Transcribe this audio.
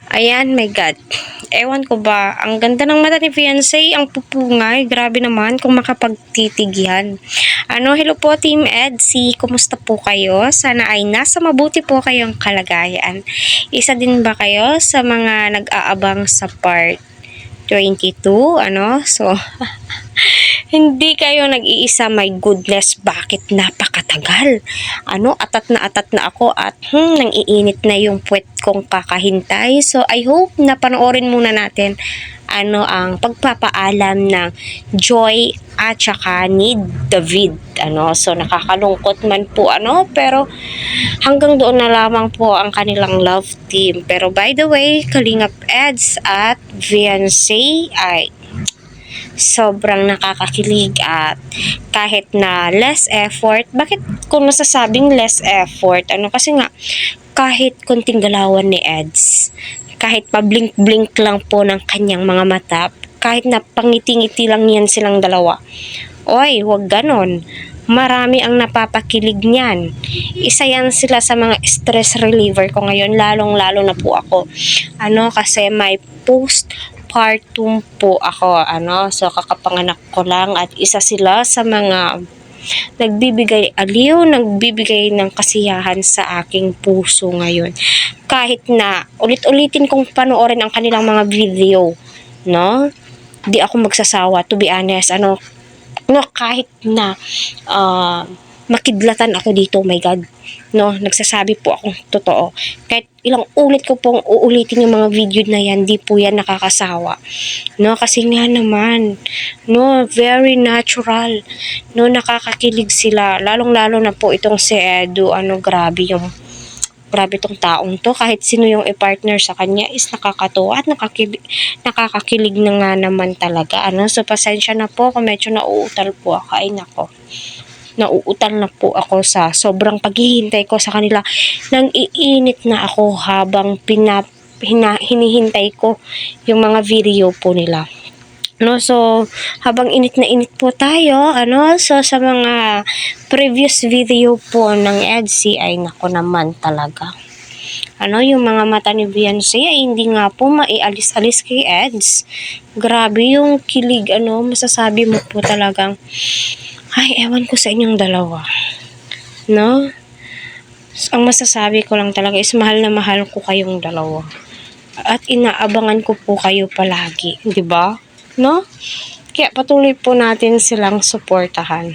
Ayan, my God. Ewan ko ba, ang ganda ng mata ni fiancé, ang pupungay. Grabe naman kung makapagtitig yan. Hello po Team Edsy, kumusta po kayo? Sana ay nasa mabuti po kayong kalagayan. Isa din ba kayo sa mga nag-aabang sa part 22? So, hindi kayo nag-iisa, my goodness, bakit napakatagal? Atat na ako at nangiinit na yung puwet kong kakahintay. So, I hope na panoorin muna natin ang pagpapaalam ng Joy at saka ni David. So nakakalungkot man po pero hanggang doon na lamang po ang kanilang love team. Pero by the way, Kalingap Eds at fiancé ay sobrang nakakakilig at kahit na less effort. Bakit ko nasasabing less effort? Kasi nga kahit konting galawan ni Eds, kahit pa-blink-blink lang po ng kanyang mga mata, kahit na pangiti-ngiti lang yan silang dalawa. Oy, wag ganon. Marami ang napapakilig niyan. Isa yan sila sa mga stress reliever ko ngayon, lalong-lalo na po ako. Kasi may postpartum po ako. So kakapanganak ko lang at isa sila sa mga nagbibigay aliw, nagbibigay ng kasiyahan sa aking puso ngayon. Kahit na ulit-ulitin kong panoorin ang kanilang mga video, di ako magsasawa, to be honest. Kahit na makidlatan ako dito, my God. Nagsasabi po akong totoo. Kahit ilang ulit ko pong uulitin yung mga video na yan, di po yan nakakasawa. Kasi nga naman, very natural. Nakakakilig sila. Lalong-lalo na po itong si Edu, grabe tong taong to. Kahit sino yung i-partner sa kanya is nakakatuwa at nakakakilig na nga naman talaga. So, pasensya na po kung medyo nauutal po ako. Ay, nako. Nauutal na po ako sa sobrang paghihintay ko sa kanila. Nang iinit na ako habang hinihintay ko yung mga video po nila. So, habang init na init po tayo, so sa mga previous video po ng Edsy ay nako naman talaga. Yung mga mata ni fiancé ay hindi nga po maialis-alis kay Eds. Grabe yung kilig, masasabi mo po talagang, ay, ewan ko sa inyong dalawa. Ang masasabi ko lang talaga is mahal na mahal ko kayong dalawa. At inaabangan ko po kayo palagi, di ba? Kaya patuloy po natin silang suportahan.